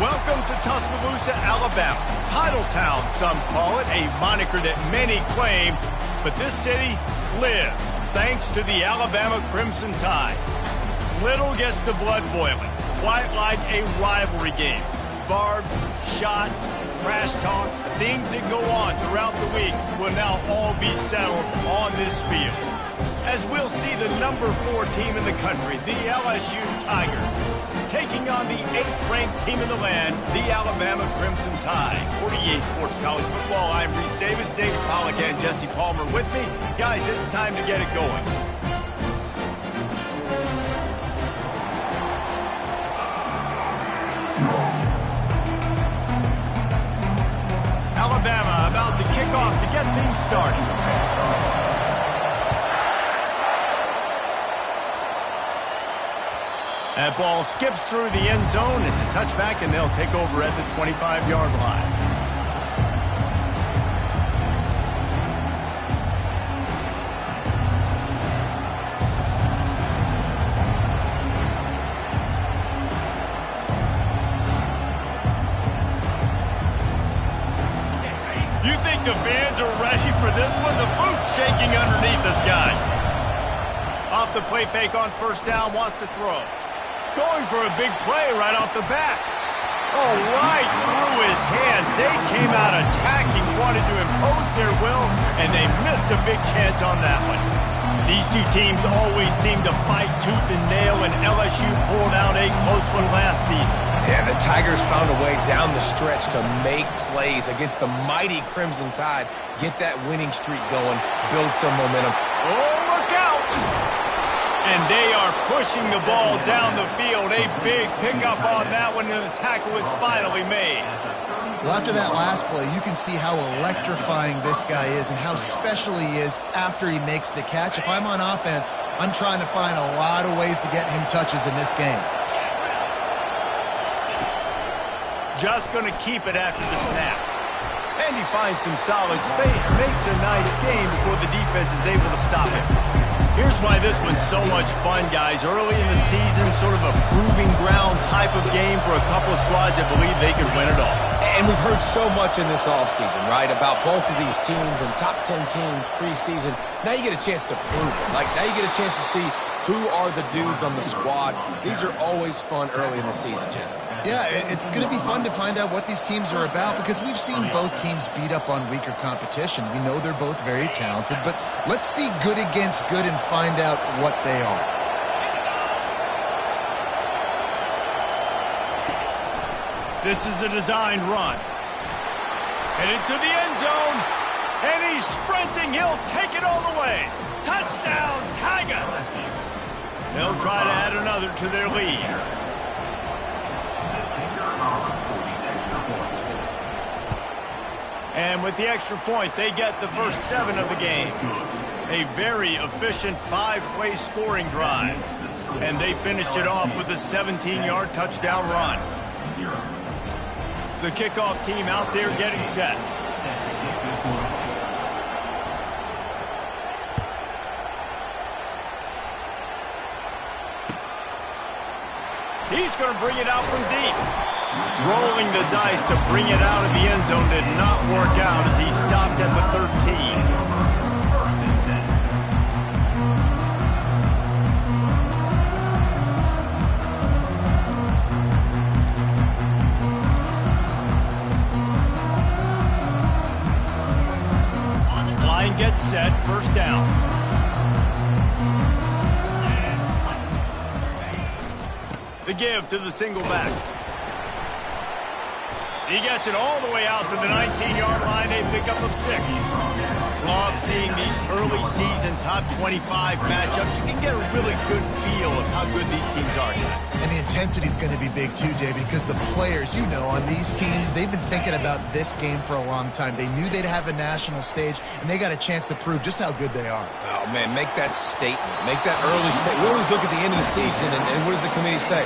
Welcome to Tuscaloosa, Alabama. Title Town, some call it, a moniker that many claim, but this city lives thanks to the Alabama Crimson Tide. Little gets the blood boiling, quite like a rivalry game. Barbs, shots, trash talk, things that go on throughout the week will now all be settled on this field. As we'll see the number 4 team in the country, the LSU Tigers, taking on the 8th-ranked team in the land, the Alabama Crimson Tide. For EA Sports College Football, I'm Reese Davis, David Pollack, and Jesse Palmer with me. Guys, it's time to get it going. Alabama about to kick off to get things started. That ball skips through the end zone. It's a touchback, and they'll take over at the 25-yard line. You think the fans are ready for this one? The booth's shaking underneath us, guys. Off the play fake on first down, wants to throw. Going for a big play right off the bat. Oh, right through his hands. They came out attacking, wanted to impose their will, and they missed a big chance on that one. These two teams always seem to fight tooth and nail, and LSU pulled out a close one last season. Yeah, the Tigers found a way down the stretch to make plays against the mighty Crimson Tide, get that winning streak going, build some momentum. Oh, look out! And they are pushing the ball down the field. A big pickup on that one, and the tackle is finally made. Well, after that last play, you can see how electrifying this guy is and how special he is after he makes the catch. If I'm on offense, I'm trying to find a lot of ways to get him touches in this game. Just going to keep it after the snap. And he finds some solid space, makes a nice game before the defense is able to stop him. Here's why this one's so much fun, guys. Early in the season, sort of a proving ground type of game for a couple of squads that believe they could win it all. And we've heard so much in this offseason, right, about both of these teams and top 10 teams preseason. Now you get a chance to prove it. Like, now you get a chance to see who are the dudes on the squad. These are always fun early in the season, Jesse. Yeah, it's going to be fun to find out what these teams are about because we've seen both teams beat up on weaker competition. We know they're both very talented, but let's see good against good and find out what they are. This is a designed run. Headed to the end zone, and he's sprinting. He'll take it all the way. Touchdown, Tigers! They'll try to add another to their lead. And with the extra point, they get the first 7 of the game. A very efficient 5-play scoring drive. And they finished it off with a 17-yard touchdown run. The kickoff team out there getting set. He's going to bring it out from deep. Rolling the dice to bring it out of the end zone did not work out as he stopped at the 13. Line gets set, first down. The give to the single back. He gets it all the way out to the 19-yard line. They pick up of 6. Love seeing these early season top 25 matchups. You can get a really good feel of how good these teams are, guys. And the intensity is going to be big too, David, because the players, you know, on these teams, they've been thinking about this game for a long time. They knew they'd have a national stage, and they got a chance to prove just how good they are. Oh, man, make that statement. Make that early statement. We always look at the end of the season, and what does the committee say?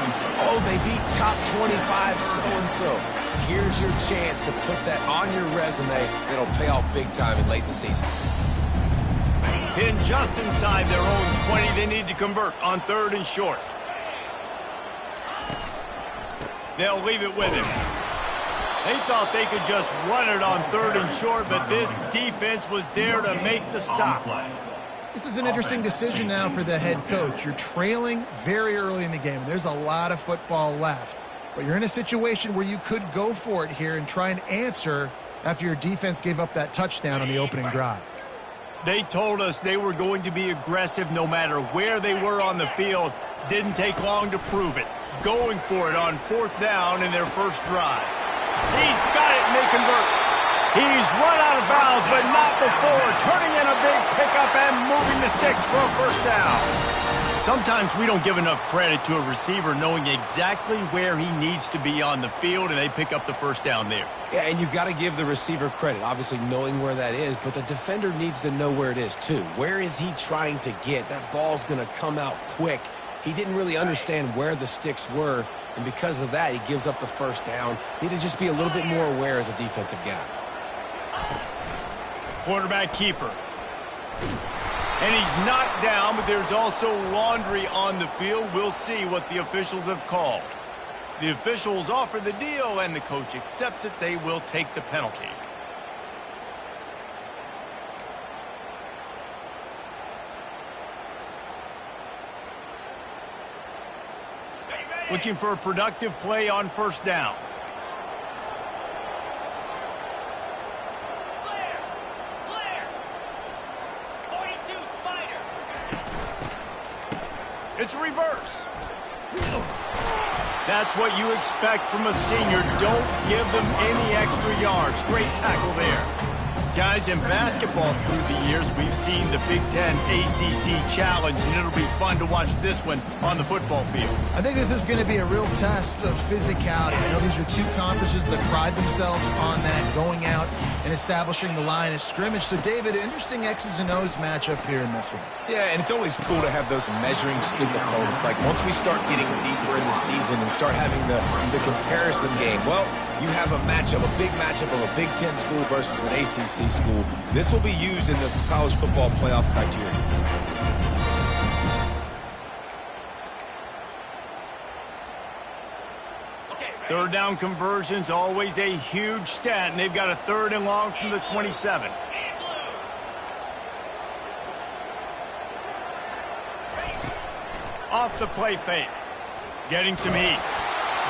Oh, they beat top 25 so-and-so. Here's your chance to put that on your resume that'll pay off big time in late in the season. Pinned just inside their own 20. They need to convert on 3rd and short. They'll leave it with him. They thought they could just run it on 3rd and short, but this defense was there to make the stop. This is an interesting decision now for the head coach. You're trailing very early in the game, and there's a lot of football left. But you're in a situation where you could go for it here and try and answer after your defense gave up that touchdown on the opening drive. They told us they were going to be aggressive no matter where they were on the field. Didn't take long to prove it. Going for it on 4th down in their first drive. He's got it, and they convert. He's run out of bounds, but not before. Turning in a big pickup and moving the sticks for a first down. Sometimes we don't give enough credit to a receiver knowing exactly where he needs to be on the field, and they pick up the first down there. Yeah, and you got to give the receiver credit, obviously knowing where that is, but the defender needs to know where it is too. Where is he trying to get? That ball's going to come out quick. He didn't really understand where the sticks were, and because of that, he gives up the first down. Need to just be a little bit more aware as a defensive guy. Quarterback keeper. And he's knocked down, but there's also laundry on the field. We'll see what the officials have called. The officials offer the deal, and the coach accepts it. They will take the penalty. Looking for a productive play on first down. It's a reverse. That's what you expect from a senior. Don't give them any extra yards. Great tackle there. Guys, in basketball through the years, we've seen the Big Ten ACC Challenge, and it'll be fun to watch this one on the football field. I think this is going to be a real test of physicality. I know these are two conferences that pride themselves on that, going out and establishing the line of scrimmage. So, David, interesting X's and O's matchup here in this one. Yeah, and it's always cool to have those measuring stick opponents. Like, once we start getting deeper in the season and start having the comparison game, well, you have a matchup, a big matchup of a Big Ten school versus an ACC school. This will be used in the college football playoff criteria. Third down conversions, always a huge stat, and they've got a 3rd and long from the 27. Off the play fake. Getting some heat.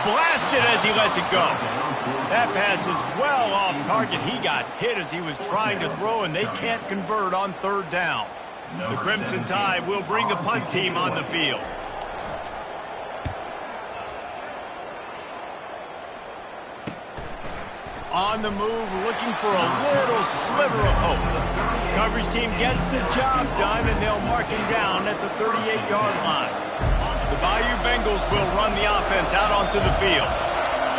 Blasted as he lets it go. That pass is well off target. He got hit as he was trying to throw, and they can't convert on 3rd down. The Crimson Tide will bring the punt team on the field. On the move, looking for a little sliver of hope. Coverage team gets the job done, and they'll mark him down at the 38-yard line. The Bayou Bengals will run the offense out onto the field.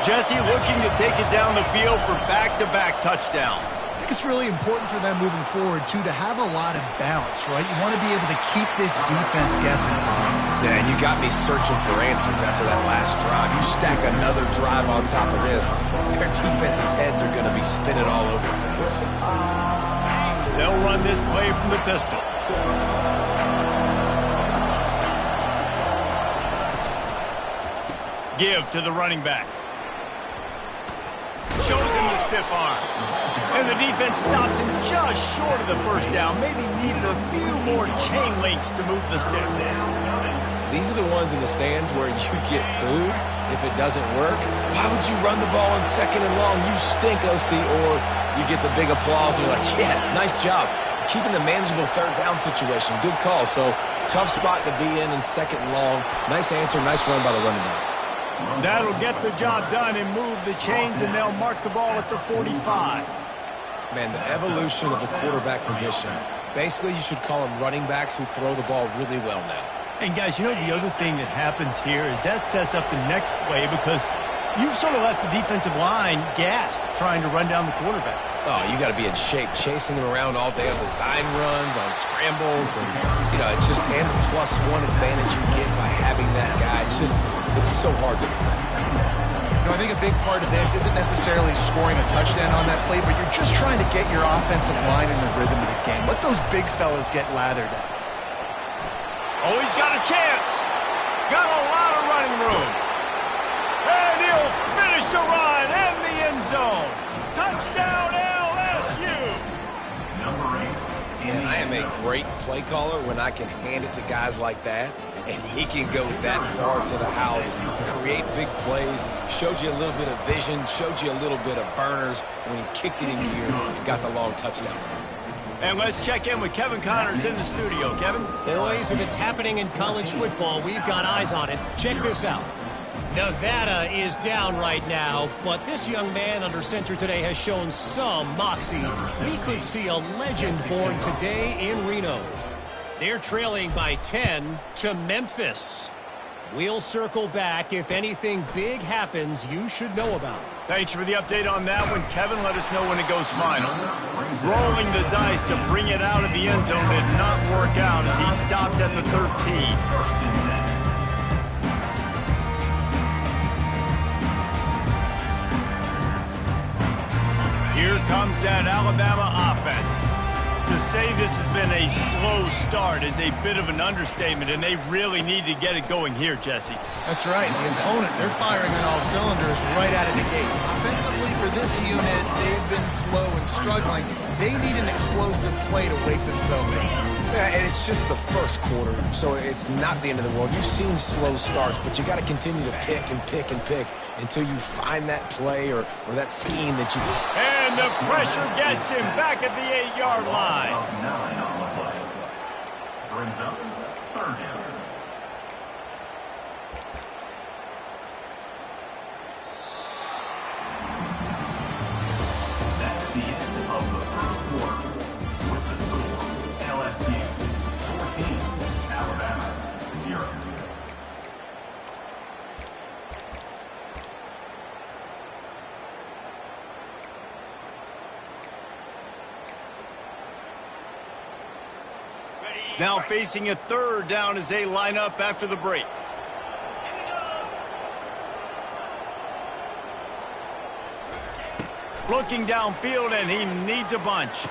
Jesse looking to take it down the field for back-to-back touchdowns. I think it's really important for them moving forward, too, to have a lot of balance, right? You want to be able to keep this defense guessing, Bob. Yeah, and you got me searching for answers after that last drive. You stack another drive on top of this, their defense's heads are going to be spinning all over the place. They'll run this play from the pistol. Give to the running back. Shows him the stiff arm. And the defense stops him just short of the first down. Maybe needed a few more chain links to move the sticks. These are the ones in the stands where you get booed if it doesn't work. Why would you run the ball on 2nd and long? You stink, OC. Or you get the big applause and you're like, yes, nice job. Keeping the manageable 3rd down situation. Good call. So tough spot to be in 2nd and long. Nice answer, nice run by the running back. That'll get the job done and move the chains, and they'll mark the ball at the 45. Man, the evolution of the quarterback position. Basically, you should call them running backs who throw the ball really well now. And, guys, you know the other thing that happens here is that sets up the next play because you've sort of left the defensive line gassed trying to run down the quarterback. Oh, you got to be in shape, chasing him around all day on design runs, on scrambles, and, you know, it's just, and the +1 advantage you get by having that guy. It's so hard to defend. You know, I think a big part of this isn't necessarily scoring a touchdown on that play, but you're just trying to get your offensive line in the rhythm of the game. Let those big fellas get lathered up. Oh, he's got a chance. Got a lot of running room. And he'll a great play caller when I can hand it to guys like that, and he can go that far to the house, create big plays, showed you a little bit of vision, showed you a little bit of burners when he kicked it in gear and got the long touchdown. And let's check in with Kevin Connors in the studio. Kevin? Boys, if it's happening in college football, we've got eyes on it. Check this out. Nevada is down right now, but this young man under center today has shown some moxie. We could see a legend born today in Reno. They're trailing by 10 to Memphis. We'll circle back if anything big happens you should know about. Thanks for the update on that one, Kevin. Let us know when it goes final. Rolling the dice to bring it out of the end zone did not work out as he stopped at the 13. Here comes that Alabama offense. To say this has been a slow start is a bit of an understatement, and they really need to get it going here, Jesse. That's right. The opponent, they're firing on all cylinders right out of the gate. Offensively, for this unit, they've been slow and struggling. They need an explosive play to wake themselves up. Yeah, and it's just the first quarter, so it's not the end of the world. You've seen slow starts, but you got to continue to pick and pick and pick until you find that play or that scheme that you... And the pressure gets him back at the 8-yard line. 9 on the play. Brings up third down. That's the end of the first quarter. With the score, LSU 14, Alabama 0. Now facing a third down as they line up after the break. Looking downfield, and he needs a bunch.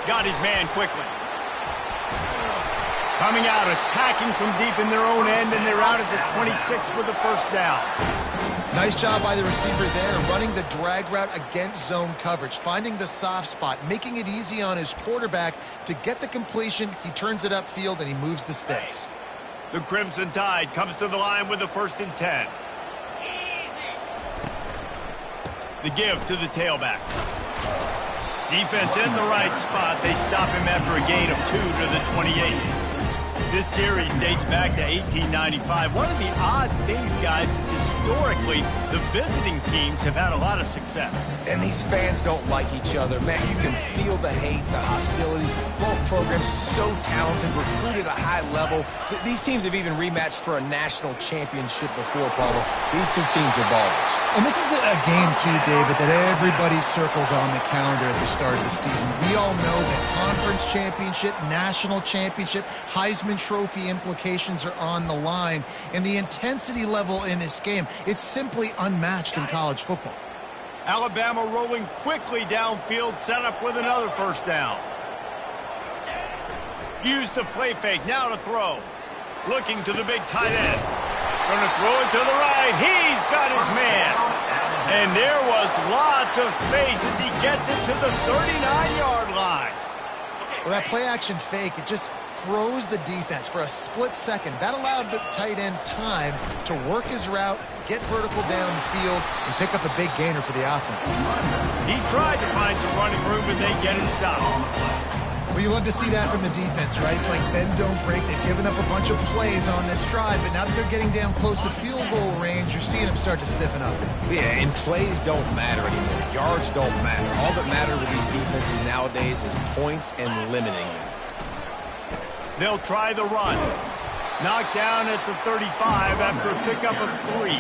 Got his man quickly. Coming out, attacking from deep in their own end, and they're out at the 26 with the first down. Nice job by the receiver there, running the drag route against zone coverage, finding the soft spot, making it easy on his quarterback to get the completion. He turns it upfield, and he moves the sticks. The Crimson Tide comes to the line with the 1st and 10. The give to the tailback. Defense in the right spot. They stop him after a gain of 2 to the 28. This series dates back to 1895. One of the odd things, guys, is historically the visiting teams have had a lot of success. And these fans don't like each other. Man, you can feel the hate, the hostility. Both programs so talented, recruited at a high level. These teams have even rematched for a national championship before, Paulo. These two teams are ballers. And this is a game, too, David, that everybody circles on the calendar at the start of the season. We all know that conference championship, national championship, Heisman Trophy implications are on the line. And the intensity level in this game, it's simply unmatched in college football. Alabama rolling quickly downfield, set up with another first down. Use the play fake, now to throw. Looking to the big tight end. Going to throw it to the right. He's got his man. And there was lots of space as he gets it to the 39-yard line. Well, that play-action fake, it just froze the defense for a split second. That allowed the tight end time to work his route, get vertical down the field, and pick up a big gainer for the offense. He tried to find some running room, but they get him stopped. Well, you love to see that from the defense, right? It's like bend, don't break. They've given up a bunch of plays on this drive, but now that they're getting down close to field goal range, you're seeing them start to stiffen up. Yeah, and plays don't matter anymore. Yards don't matter. All that matter with these defenses nowadays is points and limiting them. They'll try the run. Knocked down at the 35 after a pickup of 3.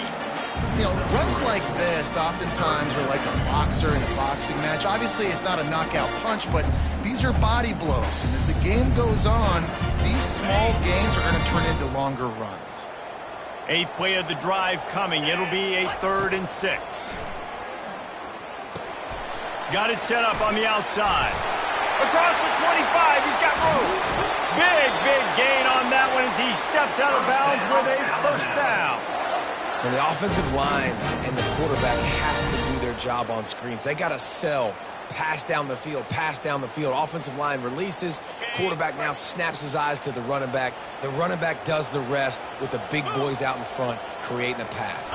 You know, runs like this oftentimes are like a boxer in a boxing match. Obviously, it's not a knockout punch, but these are body blows. And as the game goes on, these small gains are going to turn into longer runs. 8th play of the drive coming. It'll be a 3rd and 6. Got it set up on the outside. Across the 25, he's got room. Big gain on that one as he steps out of bounds with a first down. And the offensive line and the quarterback has to do their job on screens. They got to sell. Pass down the field, pass down the field. Offensive line releases. Quarterback now snaps his eyes to the running back. The running back does the rest with the big boys out in front, creating a pass.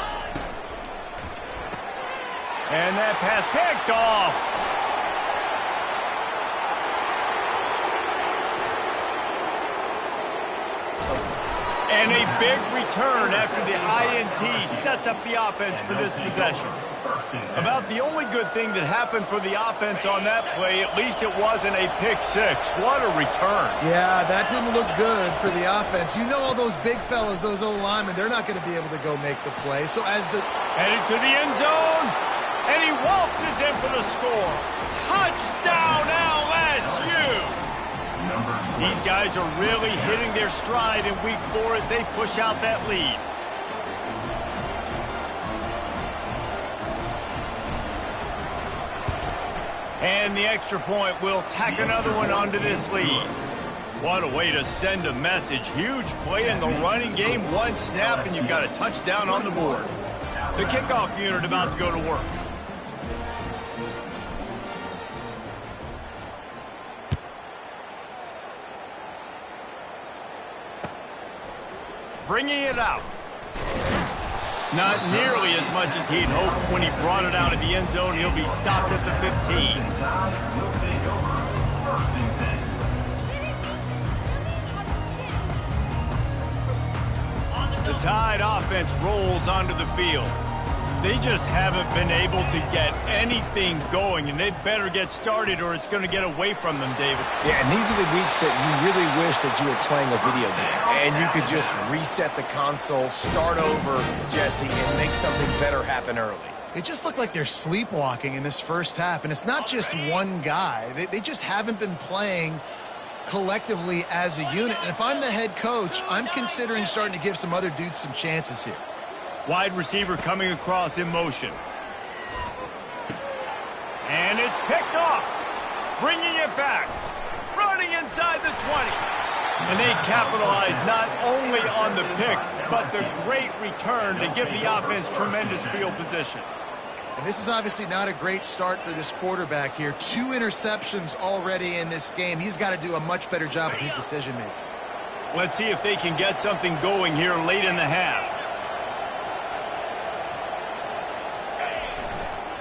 And that pass picked off. And a big return after the INT sets up the offense for this possession. About the only good thing that happened for the offense on that play, at least it wasn't a pick six. What a return. Yeah, that didn't look good for the offense. You know all those big fellas, those O-linemen, they're not going to be able to go make the play. So as the... Headed to the end zone, and he waltzes in for the score. Touchdown, LSU! These guys are really hitting their stride in week 4 as they push out that lead. And the extra point will tack another one onto this lead. What a way to send a message. Huge play in the running game. One snap and you've got a touchdown on the board. The kickoff unit about to go to work. Bringing it out. Not nearly as much as he'd hoped when he brought it out of the end zone. He'll be stopped at the 15. The Tide offense rolls onto the field. They just haven't been able to get anything going, and they better get started or it's going to get away from them, David. Yeah, and these are the weeks that you really wish that you were playing a video game, and you could just reset the console, start over, Jesse, and make something better happen early. It just looked like they're sleepwalking in this first half, and it's not just one guy. They just haven't been playing collectively as a unit. And if I'm the head coach, I'm considering starting to give some other dudes some chances here. Wide receiver coming across in motion. And it's picked off. Bringing it back. Running inside the 20. And they capitalize not only on the pick, but the great return to give the offense tremendous field position. And this is obviously not a great start for this quarterback here. 2 interceptions already in this game. He's got to do a much better job with his decision-making. Let's see if they can get something going here late in the half.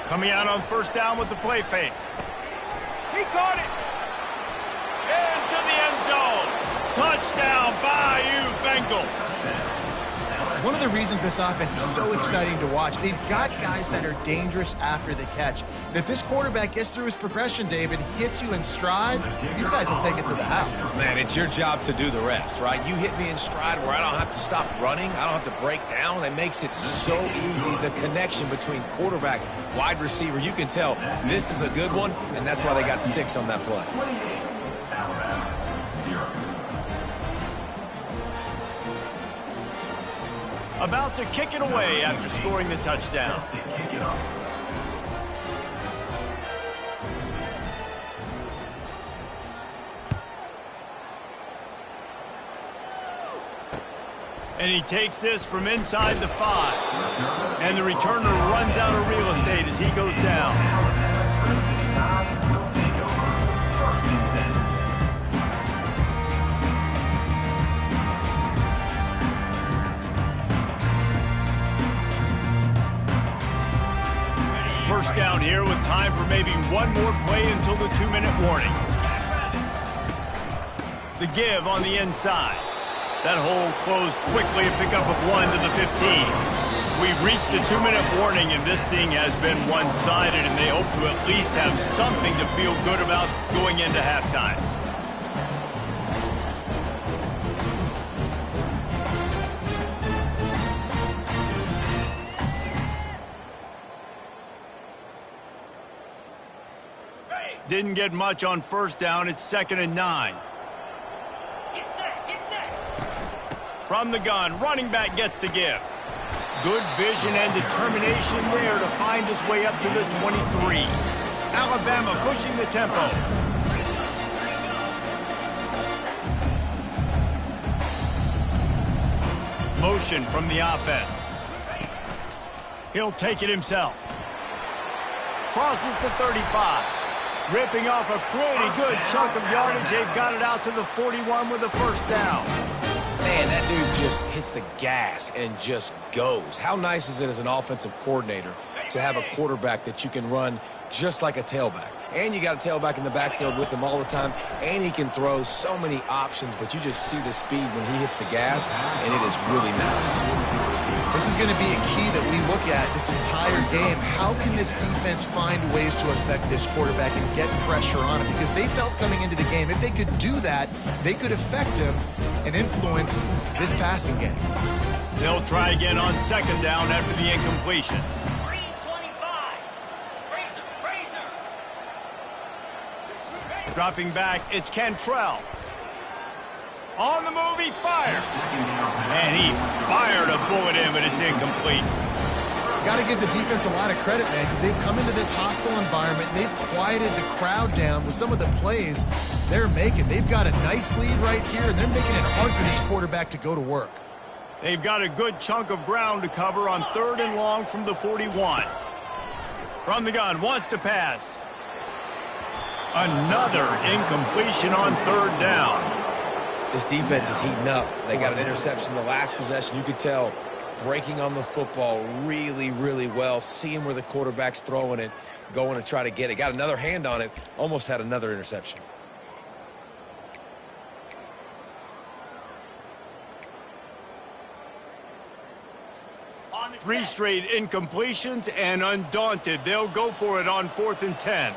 Coming out on first down with the play fake. He caught it. Into the end zone. Touchdown, Bayou Bengals. One of the reasons this offense is so exciting to watch, they've got guys that are dangerous after the catch. And if this quarterback gets through his progression, David, hits you in stride, these guys will take it to the house. Man, it's your job to do the rest, right? You hit me in stride where I don't have to stop running. I don't have to break down. It makes it so easy. The connection between quarterback, wide receiver, you can tell this is a good one, and that's why they got 6 on that play. About to kick it away after scoring the touchdown. And he takes this from inside the 5. And the returner runs out of real estate as he goes down. First down here with time for maybe one more play until the 2-minute warning. The give on the inside. That hole closed quickly, a pickup of 1 to the 15. We've reached the 2-minute warning, and this thing has been one-sided, and they hope to at least have something to feel good about going into halftime. Didn't get much on first down. It's 2nd and 9. From the gun, running back gets the give. Good vision and determination there to find his way up to the 23. Alabama pushing the tempo. Motion from the offense. He'll take it himself. Crosses to 35. Ripping off a pretty good chunk of yardage. They've got it out to the 41 with a first down. Man, that dude just hits the gas and just goes. How nice is it as an offensive coordinator to have a quarterback that you can run just like a tailback? And you got a tailback in the backfield with him all the time, and he can throw so many options, but you just see the speed when he hits the gas, and it is really nice. This is going to be a key that we look at this entire game. How can this defense find ways to affect this quarterback and get pressure on him? Because they felt coming into the game, if they could do that, they could affect him and influence this passing game. They'll try again on second down after the incompletion. Dropping back, it's Cantrell. On the move, he fires. And he fired a bullet in, but it's incomplete. Got to give the defense a lot of credit, man, because they've come into this hostile environment. They've quieted the crowd down with some of the plays they're making. They've got a nice lead right here, and they're making it hard for this quarterback to go to work. They've got a good chunk of ground to cover on 3rd and long from the 41. From the gun, wants to pass. Another incompletion on 3rd down. This defense is heating up. They got an interception the last possession. You could tell breaking on the football really, really well, seeing where the quarterback's throwing it, going to try to get it. Got another hand on it, almost had another interception. Three straight incompletions, and undaunted, they'll go for it on 4th and 10.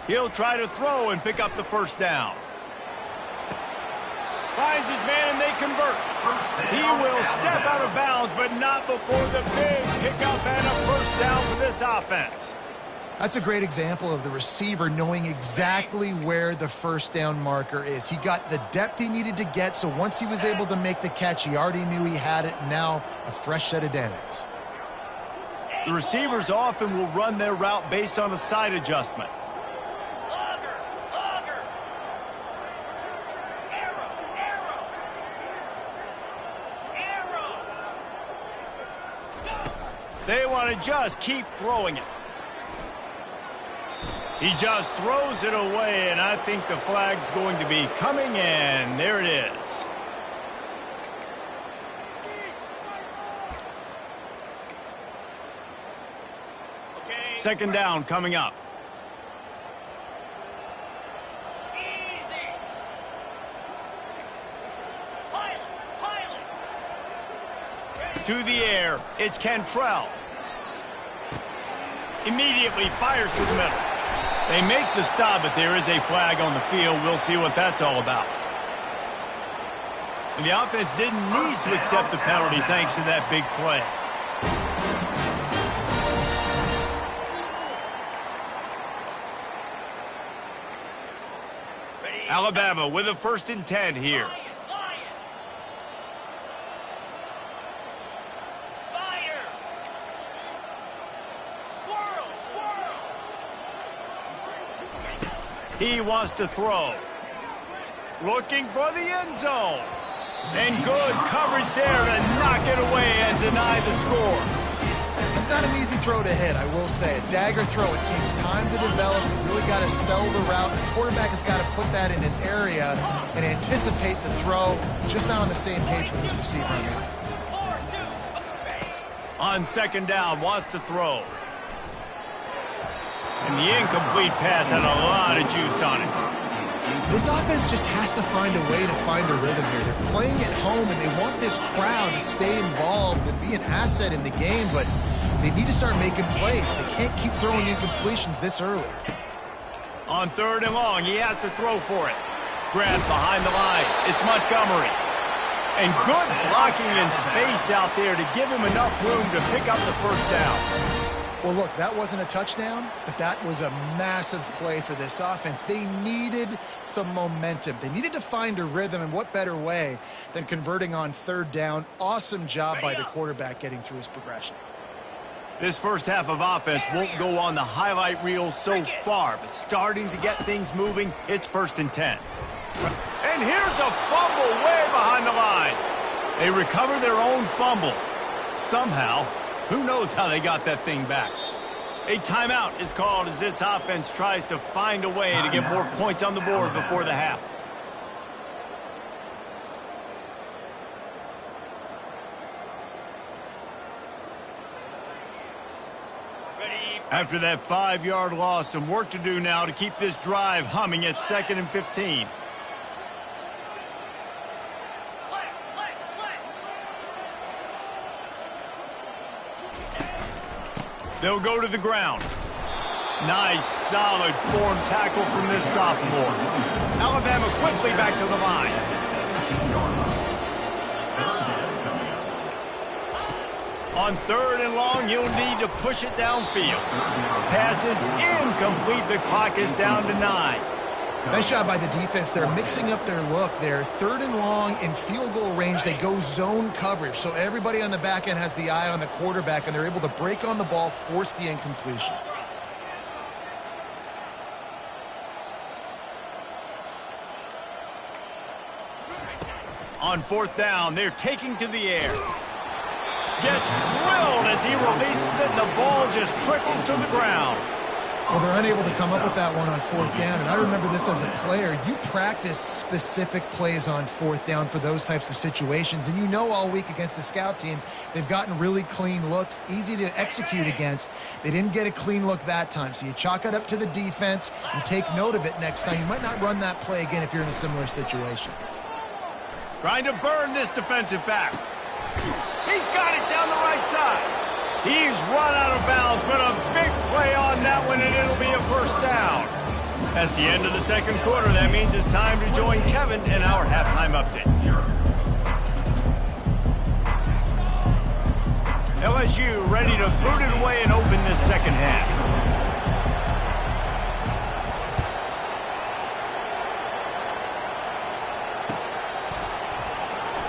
He'll try to throw and pick up the first down. Finds his man and they convert. He will step out of bounds, but not before the big pickup and a first down for this offense. That's a great example of the receiver knowing exactly where the first down marker is. He got the depth he needed to get, so once he was able to make the catch, he already knew he had it, and now a fresh set of downs. The receivers often will run their route based on a side adjustment. They want to just keep throwing it. He just throws it away, and I think the flag's going to be coming in. There it is. Second down coming up. To the air, it's Cantrell. Immediately fires to the middle. They make the stop, but there is a flag on the field. We'll see what that's all about. And the offense didn't need to accept the penalty thanks to that big play. Alabama with a 1st and 10 here. He wants to throw. Looking for the end zone. And good coverage there to knock it away and deny the score. It's not an easy throw to hit, I will say. A dagger throw, it takes time to develop. You really got to sell the route. The quarterback has got to put that in an area and anticipate the throw. Just not on the same page with this receiver. On second down, wants to throw. And the incomplete pass had a lot of juice on it. This offense just has to find a way to find a rhythm here. They're playing at home, and they want this crowd to stay involved and be an asset in the game, but they need to start making plays. They can't keep throwing incompletions this early. On 3rd and long, he has to throw for it. Grabbed behind the line. It's Montgomery. And good blocking in space out there to give him enough room to pick up the first down. Well, look, that wasn't a touchdown, but that was a massive play for this offense. They needed some momentum. They needed to find a rhythm, and what better way than converting on 3rd down. Awesome job by the quarterback getting through his progression. This first half of offense won't go on the highlight reel so far, but starting to get things moving, it's 1st and 10. And here's a fumble way behind the line. They recover their own fumble. Somehow, who knows how they got that thing back. A timeout is called as this offense tries to find a way to get more points on the board before the half. After that 5-yard loss, some work to do now to keep this drive humming at 2nd and 15. They'll go to the ground. Nice, solid form tackle from this sophomore. Alabama quickly back to the line. On 3rd and long, you'll need to push it downfield. Pass is incomplete. The clock is down to 9. Nice job by the defense. They're mixing up their look. They're 3rd and long in field goal range. They go zone coverage. So everybody on the back end has the eye on the quarterback, and they're able to break on the ball, force the incompletion. On 4th down, they're taking to the air. Gets drilled as he releases it, and the ball just trickles to the ground. Well, they're unable to come up with that one on 4th down, and I remember this as a player. You practice specific plays on 4th down for those types of situations, and you know all week against the scout team, they've gotten really clean looks, easy to execute against. They didn't get a clean look that time, so you chalk it up to the defense and take note of it next time. You might not run that play again if you're in a similar situation. Trying to burn this defensive back. He's got it down the right side. He's run out of bounds, but a big play on that one, and it'll be a 1st down. That's the end of the 2nd quarter. That means it's time to join Kevin in our halftime update. LSU ready to boot it away and open this 2nd half.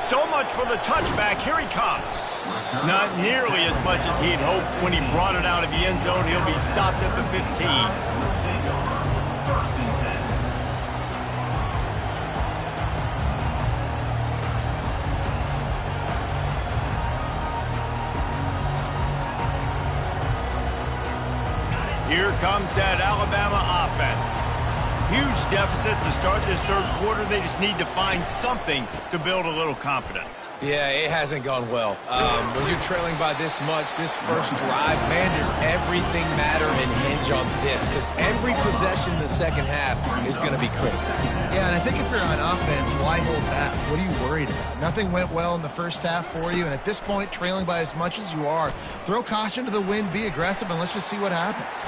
So much for the touchback. Here he comes. Not nearly as much as he'd hoped when he brought it out of the end zone. He'll be stopped at the 15. Here comes that Alabama offense. Huge deficit to start this 3rd quarter. They just need to find something to build a little confidence. Yeah, it hasn't gone well. When you're trailing by this much, this first drive, man, does everything matter and hinge on this? Because every possession in the 2nd half is going to be critical. Yeah, and I think if you're on offense, why hold back? What are you worried about? Nothing went well in the first half for you, and at this point, trailing by as much as you are, throw caution to the wind, be aggressive, and let's just see what happens.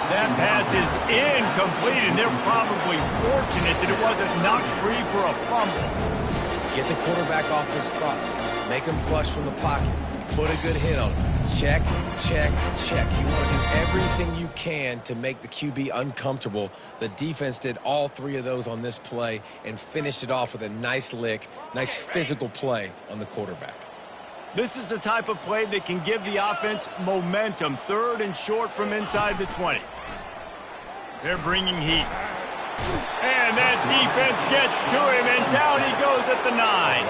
That pass is incomplete, and they're probably fortunate that it wasn't knocked free for a fumble. Get the quarterback off his spot. Make him flush from the pocket. Put a good hit on him. Check, check, check. You want to do everything you can to make the QB uncomfortable. The defense did all 3 of those on this play and finished it off with a nice lick, nice physical play on the quarterback. This is the type of play that can give the offense momentum. 3rd and short from inside the 20. They're bringing heat. And that defense gets to him, and down he goes at the 9.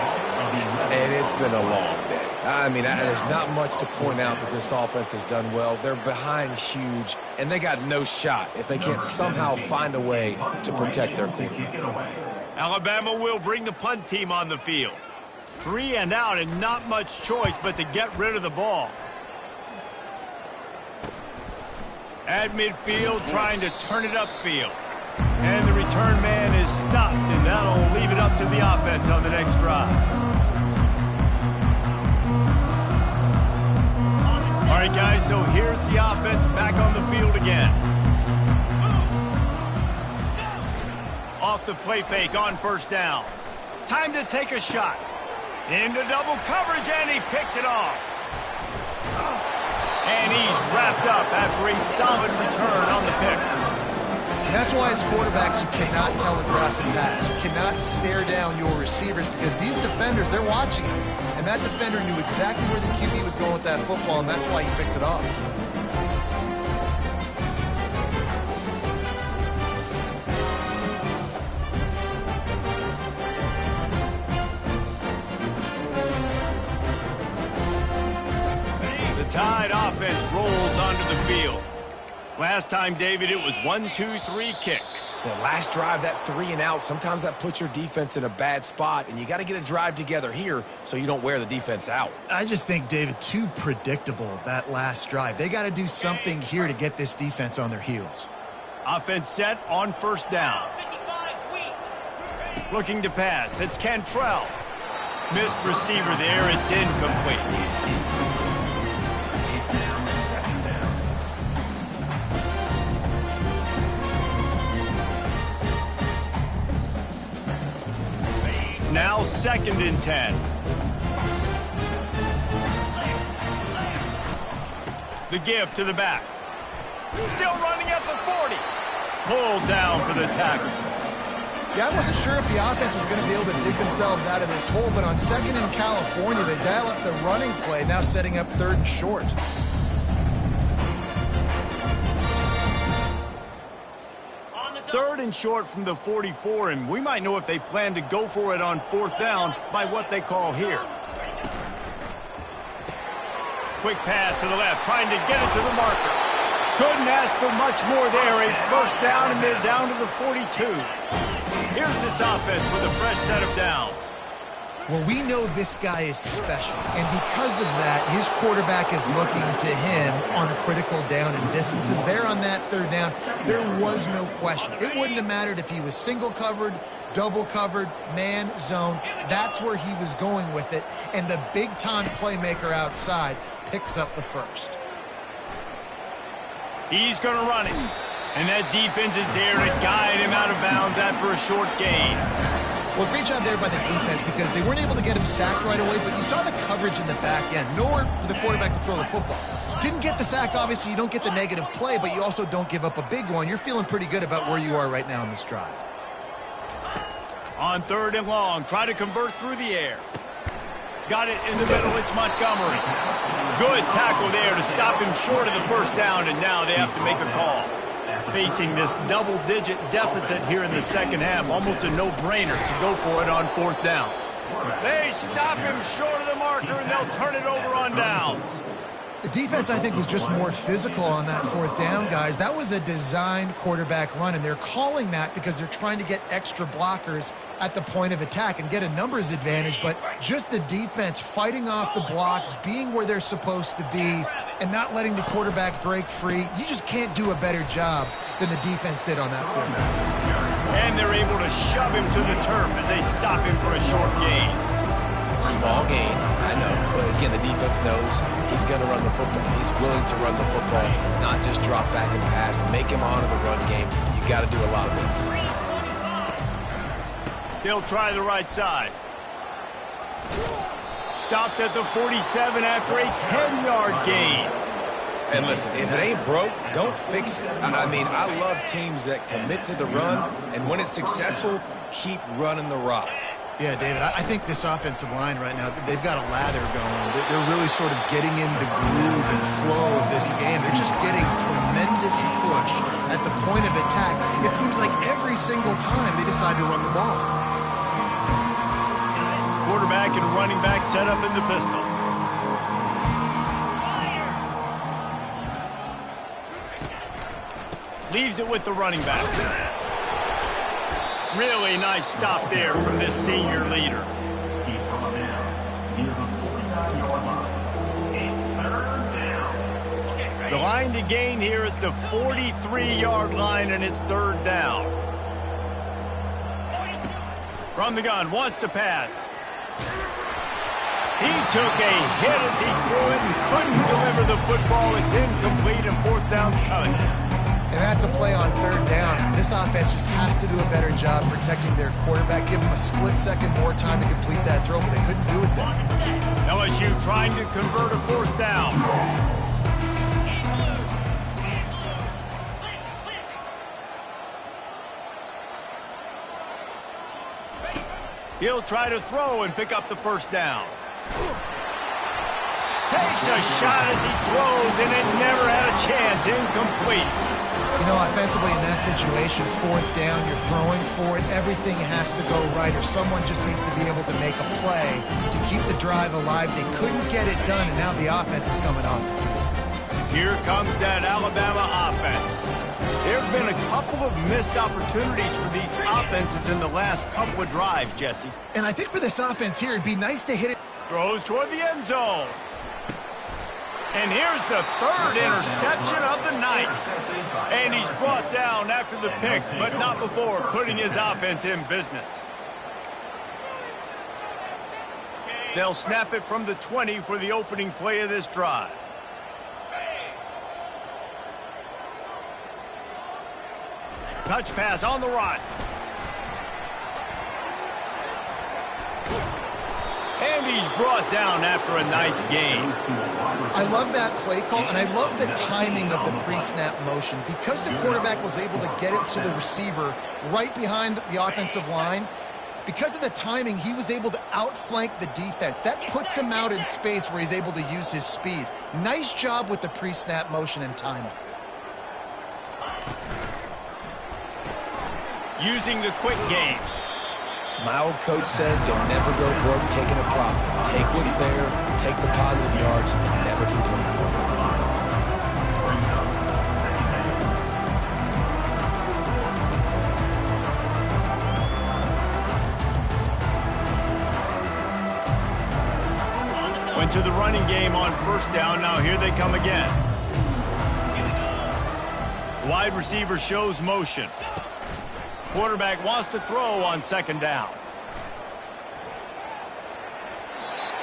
And it's been a long day. I mean, there's not much to point out that this offense has done well. They're behind huge, and they got no shot if they can't somehow find a way to protect their quarterback. Alabama will bring the punt team on the field. 3 and out, and not much choice but to get rid of the ball. At midfield, trying to turn it upfield. And the return man is stopped, and that'll leave it up to the offense on the next drive. All right, guys, so here's the offense back on the field again. Off the play fake on 1st down. Time to take a shot. Into double coverage, and he picked it off. And he's wrapped up after a solid return on the pick. And that's why as quarterbacks, you cannot telegraph the pass. You cannot stare down your receivers because these defenders, they're watching you. And that defender knew exactly where the QB was going with that football, and that's why he picked it off. Tide offense rolls onto the field. Last time, David, it was 1-2-3 kick. The last drive, that 3 and out, sometimes that puts your defense in a bad spot, and you got to get a drive together here so you don't wear the defense out. I just think, David, too predictable, that last drive. They got to do something here to get this defense on their heels. Offense set on first down. Looking to pass. It's Cantrell. Missed receiver there. It's incomplete. Now 2nd and 10. The give to the back. Still running at the 40. Pulled down for the tackle. Yeah, I wasn't sure if the offense was going to be able to dig themselves out of this hole, but on 2nd in California, they dial up the running play, now setting up 3rd and short. Third and short from the 44, and we might know if they plan to go for it on 4th down by what they call here. Quick pass to the left, trying to get it to the marker. Couldn't ask for much more there. A 1st down, and they're down to the 42. Here's this offense with a fresh set of downs. Well, we know this guy is special, and because of that, his quarterback is looking to him on critical down and distances. There on that 3rd down, there was no question. It wouldn't have mattered if he was single covered, double covered, man, zone. That's where he was going with it, and the big-time playmaker outside picks up the 1st. He's going to run it, and that defense is there to guide him out of bounds after a short gain. Well, great job there by the defense because they weren't able to get him sacked right away, but you saw the coverage in the back end. Nowhere for the quarterback to throw the football. Didn't get the sack, obviously. You don't get the negative play, but you also don't give up a big one. You're feeling pretty good about where you are right now in this drive. On 3rd and long, try to convert through the air. Got it in the middle. It's Montgomery. Good tackle there to stop him short of the 1st down, and now they have to make a call. Facing this double-digit deficit here in the 2nd half, almost a no-brainer to go for it on 4th down. They stop him short of the marker, and they'll turn it over on downs. The defense, I think, was just more physical on that 4th down, guys. That was a designed quarterback run, and they're calling that because they're trying to get extra blockers at the point of attack and get a numbers advantage, but just the defense fighting off the blocks, being where they're supposed to be, and not letting the quarterback break free. You just can't do a better job than the defense did on that 4th down. And they're able to shove him to the turf as they stop him for a short gain. Small gain, I know, but again, the defense knows he's going to run the football. He's willing to run the football, not just drop back and pass, make him honor the run game. You got to do a lot of this. He'll try the right side. Stopped at the 47 after a 10-yard gain. And listen, if it ain't broke, don't fix it. I mean, I love teams that commit to the run, and when it's successful, keep running the rock. Yeah, David, I think this offensive line right now, they've got a lather going. They're really sort of getting in the groove and flow of this game. They're just getting tremendous push at the point of attack. It seems like every single time they decide to run the ball. Quarterback and running back set up in the pistol. Leaves it with the running back. Really nice stop there from this senior leader. He's brought down near the 49-yard line. It's 3rd down. The line to gain here is the 43-yard line, and it's 3rd down. From the gun, wants to pass. He took a hit as he threw it and couldn't deliver the football. It's incomplete, and 4th down's coming. And that's a play on 3rd down. This offense just has to do a better job protecting their quarterback. Give them a split second more time to complete that throw, but they couldn't do it there. LSU trying to convert a 4th down. He'll try to throw and pick up the first down. Takes a shot as he throws, and it never had a chance. Incomplete. You know, offensively in that situation, fourth down, you're throwing for it. Everything has to go right, or someone just needs to be able to make a play to keep the drive alive. They couldn't get it done, and now the offense is coming off the field. Here comes that Alabama offense. There have been a couple of missed opportunities for these offenses in the last couple of drives, Jesse. And I think for this offense here, it'd be nice to hit it. Throws toward the end zone. And here's the third interception of the night. And he's brought down after the pick, but not before putting his offense in business. They'll snap it from the 20 for the opening play of this drive. Touch pass on the run. And he's brought down after a nice gain. I love that play call, and I love the timing of the pre-snap motion. Because the quarterback was able to get it to the receiver right behind the offensive line, because of the timing, he was able to outflank the defense. That puts him out in space where he's able to use his speed. Nice job with the pre-snap motion and timing. Using the quick game. My old coach said you'll never go broke taking a profit. Take what's there, take the positive yards, and never complain. Went to the running game on first down. Now here they come again. Wide receiver shows motion. Quarterback wants to throw on second down.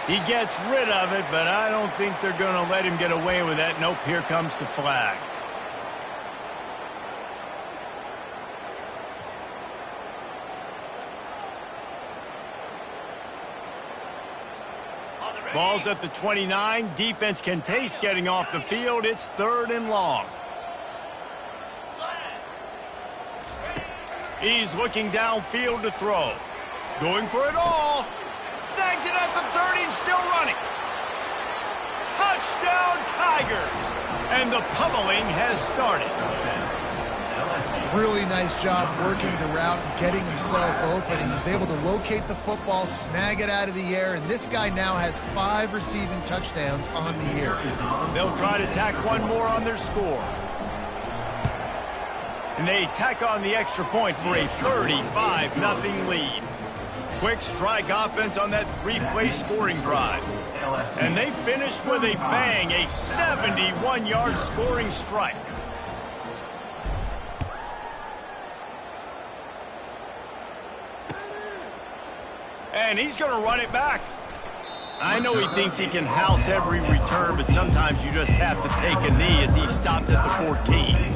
He gets rid of it, but I don't think they're going to let him get away with that. Nope, here comes the flag. Ball's at the 29. Defense can taste getting off the field. It's 3rd and long. He's looking downfield to throw. Going for it all. Snags it at the 30 and still running. Touchdown Tigers. And the pummeling has started. Really nice job working the route and getting himself open. He was able to locate the football, snag it out of the air, and this guy now has 5 receiving touchdowns on the year. They'll try to tack one more on their score. And they tack on the extra point for a 35-0 lead. Quick strike offense on that 3-play scoring drive. And they finish with a bang, a 71-yard scoring strike. And he's going to run it back. I know he thinks he can house every return, but sometimes you just have to take a knee as he stopped at the 14.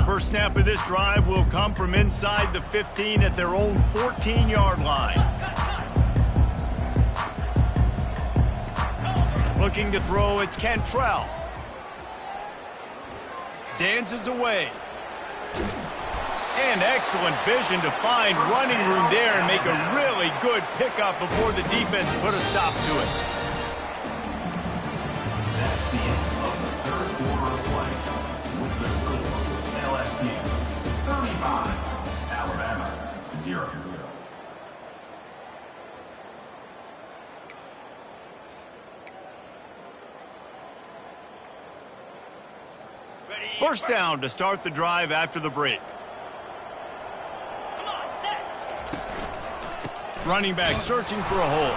First snap of this drive will come from inside the 15 at their own 14-yard line. Looking to throw, it's Cantrell. Dances away. And excellent vision to find running room there and make a really good pickup before the defense put a stop to it. That's the end of the 3rd quarter of play with the score LSU 35, Alabama 0. First down to start the drive after the break. Running back searching for a hole.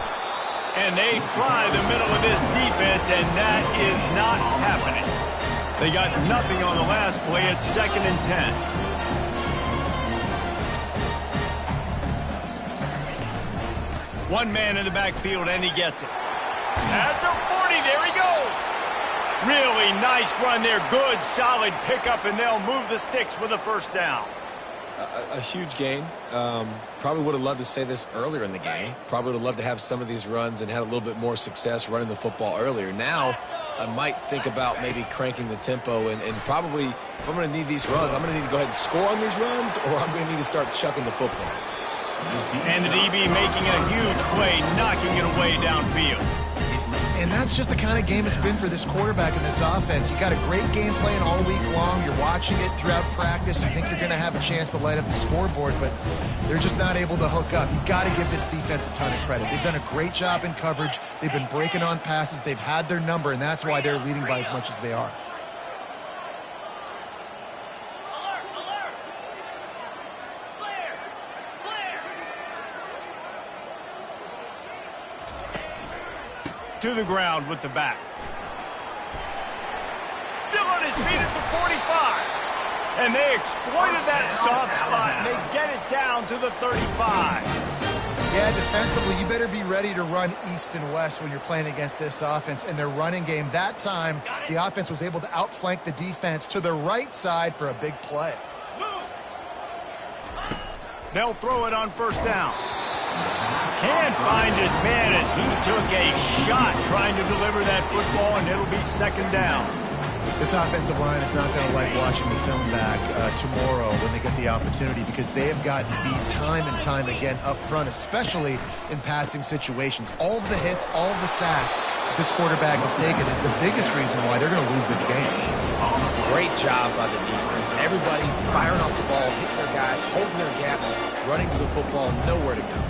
And they try the middle of this defense, and that is not happening. They got nothing on the last play. It's 2nd and 10. One man in the backfield, and he gets it. At the 40, there he goes. Really nice run there. Good, solid pickup, and they'll move the sticks with a first down. A huge gain. Probably would have loved to say this earlier in the game. Probably would have loved to have some of these runs and had a little bit more success running the football earlier. Now, I might think about maybe cranking the tempo and probably, if I'm going to need these runs, I'm going to need to go ahead and score on these runs, or I'm going to need to start chucking the football. And the DB making a huge play, knocking it away downfield. And that's just the kind of game it's been for this quarterback in this offense. You got a great game plan all week long. You're watching it throughout practice. You think you're going to have a chance to light up the scoreboard, but they're just not able to hook up. You got to give this defense a ton of credit. They've done a great job in coverage. They've been breaking on passes. They've had their number, and that's why they're leading by as much as they are. To the ground with the back. Still on his feet at the 45. And they exploited that soft spot, and they get it down to the 35. Yeah, defensively, you better be ready to run east and west when you're playing against this offense. And their running game, that time, the offense was able to outflank the defense to the right side for a big play. They'll throw it on first down. Can't find his man as he took a shot trying to deliver that football, and it'll be second down. This offensive line is not going to like watching the film back tomorrow when they get the opportunity, because they have gotten beat time and time again up front, especially in passing situations. All of the hits, all of the sacks this quarterback has taken is the biggest reason why they're going to lose this game. Great job by the defense. Everybody firing off the ball, hitting their guys, holding their gaps, running to the football, nowhere to go.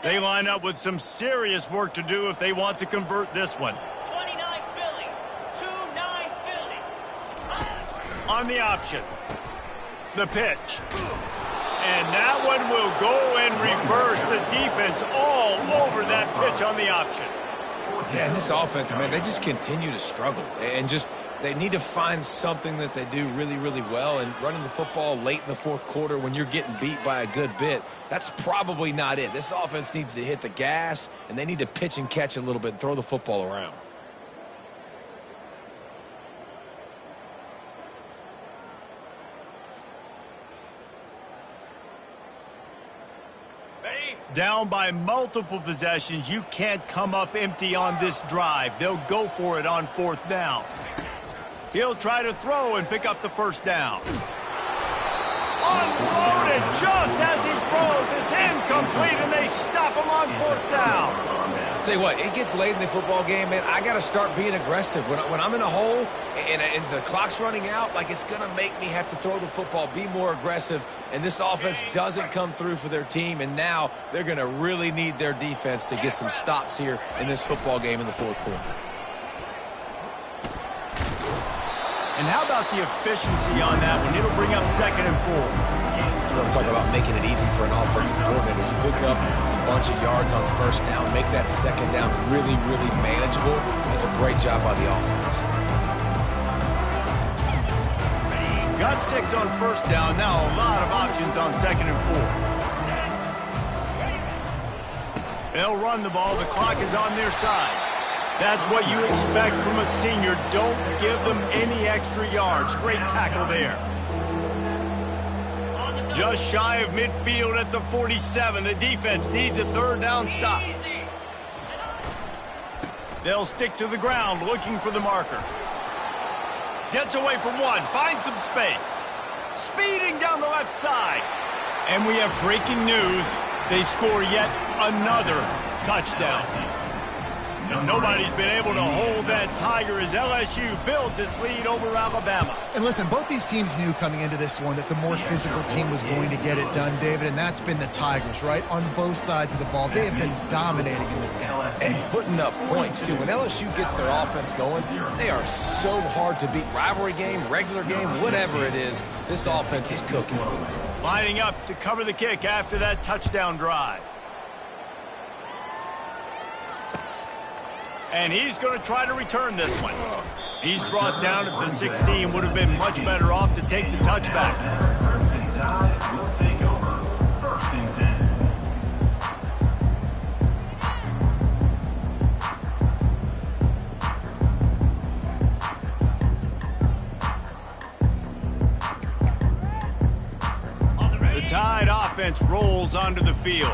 They line up with some serious work to do if they want to convert this one. 29 Philly, 2-9 Philly. On the option. The pitch. And that one will go in reverse. The defense all over that pitch on the option. Yeah, and this offense, man, they just continue to struggle. And just, they need to find something that they do really, really well. And running the football late in the fourth quarter when you're getting beat by a good bit, that's probably not it. This offense needs to hit the gas, and they need to pitch and catch a little bit and throw the football around. Down by multiple possessions, you can't come up empty on this drive. They'll go for it on fourth down. He'll try to throw and pick up the first down. Unloaded just as he throws. It's incomplete, and they stop him on fourth down. Tell you what, it gets late in the football game, man. I got to start being aggressive. When I'm in a hole and the clock's running out, like, it's going to make me have to throw the football, be more aggressive, and this offense doesn't come through for their team, and now they're going to really need their defense to get some stops here in this football game in the fourth quarter. And how about the efficiency on that one? It'll bring up 2nd and 4. You want to talk about making it easy for an offensive coordinator. You pick up a bunch of yards on first down, make that second down really, really manageable. That's a great job by the offense. Got 6 on first down. Now a lot of options on 2nd and 4. They'll run the ball. The clock is on their side. That's what you expect from a senior. Don't give them any extra yards. Great tackle there. Just shy of midfield at the 47. The defense needs a third down stop. They'll stick to the ground looking for the marker. Gets away from one. Finds some space. Speeding down the left side. And we have breaking news. They score yet another touchdown. Nobody's been able to hold that Tiger as LSU builds its lead over Alabama. And listen, both these teams knew coming into this one that the more physical team was going to get it done, David, and that's been the Tigers, right? On both sides of the ball. They have been dominating in this game. And putting up points, too. When LSU gets their offense going, they are so hard to beat. Rivalry game, regular game, whatever it is, this offense is cooking. Lining up to cover the kick after that touchdown drive. And he's going to try to return this one. He's brought down at the 16. Would have been much better off to take the touchback. First and 10 will take over. First and 10. Tide offense rolls onto the field.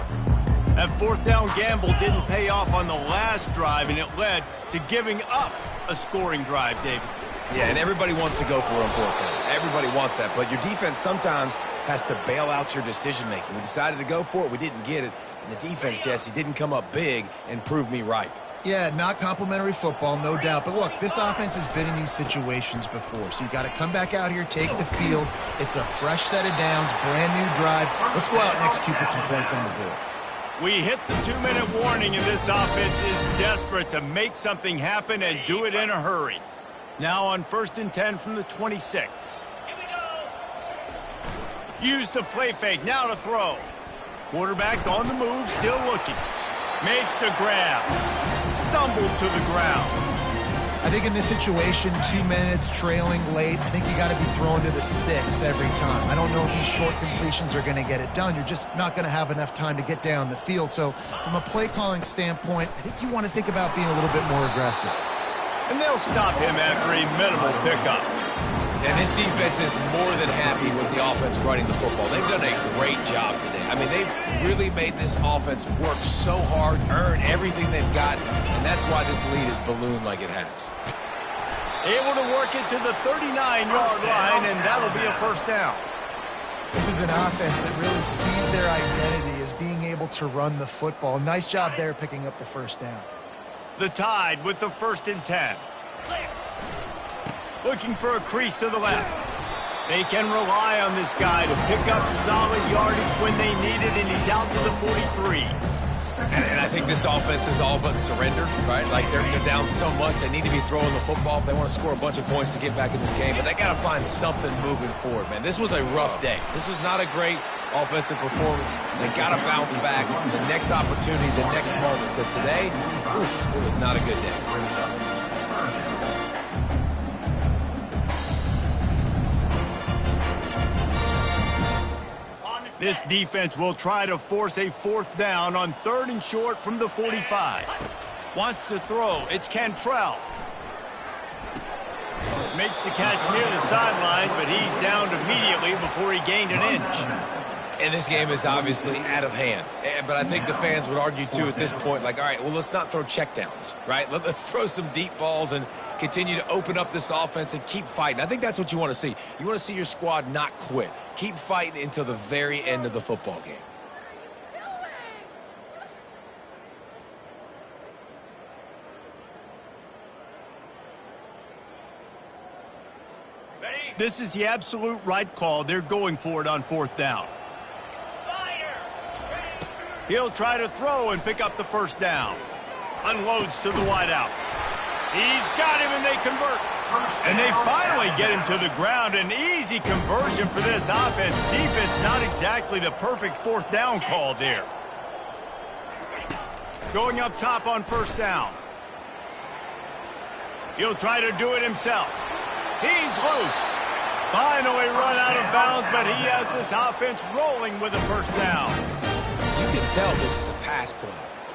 That fourth down gamble didn't pay off on the last drive, and it led to giving up a scoring drive, David. Yeah, and everybody wants to go for it on fourth down. Everybody wants that, but your defense sometimes has to bail out your decision-making. We decided to go for it. We didn't get it. And the defense, Jesse, didn't come up big and prove me right. Yeah, not complimentary football, no doubt. But look, this offense has been in these situations before. So you got to come back out here, take the field. It's a fresh set of downs, brand new drive. Let's go out and execute, put some points on the board. We hit the 2-minute warning, and this offense is desperate to make something happen and do it in a hurry. Now on 1st and 10 from the 26. Here we go. Use the play fake, now to throw. Quarterback on the move, still looking. Makes the grab. Stumbled to the ground. I think in this situation, 2 minutes, trailing late, I think you got to be throwing to the sticks every time. I don't know if these short completions are going to get it done. You're just not going to have enough time to get down the field. So from a play calling standpoint, I think you want to think about being a little bit more aggressive. And they'll stop him after a minimal pickup. And this defense is more than happy with the offense running the football. They've done a great job today. I mean, they've really made this offense work so hard, earn everything they've got, and that's why this lead is ballooned like it has. Able to work it to the 39-yard line, and that'll be a first down. This is an offense that really sees their identity as being able to run the football. Nice job there picking up the first down. The Tide with the 1st and 10. Looking for a crease to the left. They can rely on this guy to pick up solid yardage when they need it, and he's out to the 43. And I think this offense is all but surrender, right? Like they're down so much, they need to be throwing the football if they want to score a bunch of points to get back in this game. But they got to find something moving forward, man. This was a rough day. This was not a great offensive performance. They got to bounce back the next opportunity, the next moment. Because today, it was not a good day. This defense will try to force a fourth down on 3rd and short from the 45. Wants to throw. It's Cantrell. Makes the catch near the sideline, but he's downed immediately before he gained an inch. And this game is obviously out of hand. But I think the fans would argue, too, at this point, like, all right, well, let's not throw checkdowns, right? Let's throw some deep balls and continue to open up this offense and keep fighting. I think that's what you want to see. You want to see your squad not quit. Keep fighting until the very end of the football game. This is the absolute right call. They're going for it on 4th down. He'll try to throw and pick up the first down. Unloads to the wideout. He's got him, and they convert. And they finally get him to the ground. An easy conversion for this offense. Defense not exactly the perfect 4th down call there. Going up top on 1st down. He'll try to do it himself. He's loose. Finally run out of bounds, but he has this offense rolling with a first down. You can tell this is a pass play.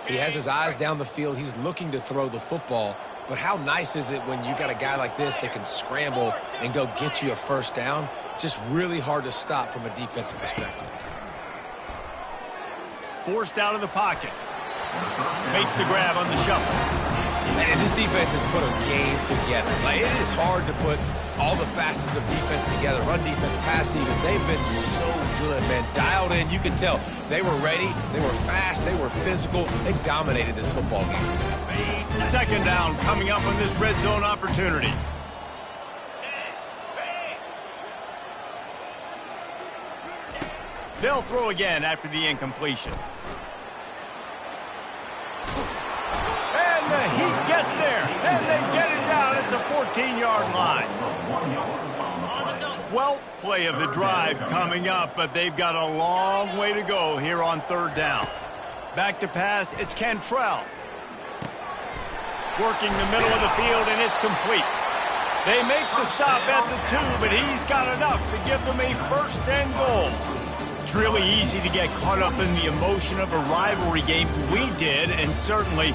He has his eyes down the field. He's looking to throw the football. But how nice is it when you got a guy like this that can scramble and go get you a first down? It's just really hard to stop from a defensive perspective. Forced out of the pocket. Makes the grab on the shuffle. And this defense has put a game together. Like, it is hard to put all the facets of defense together. Run defense, pass defense. They've been so good, man. Dialed in. You can tell they were ready. They were fast. They were physical. They dominated this football game. 2nd down coming up on this red zone opportunity. They'll throw again after the incompletion. And the heat gets there, and they get it down at the 14-yard line. 12th play of the drive coming up, but they've got a long way to go here on 3rd down. Back to pass, it's Cantrell. Working the middle of the field, and it's complete. They make the stop at the 2, but he's got enough to give them a 1st and goal. It's really easy to get caught up in the emotion of a rivalry game. We did, and certainly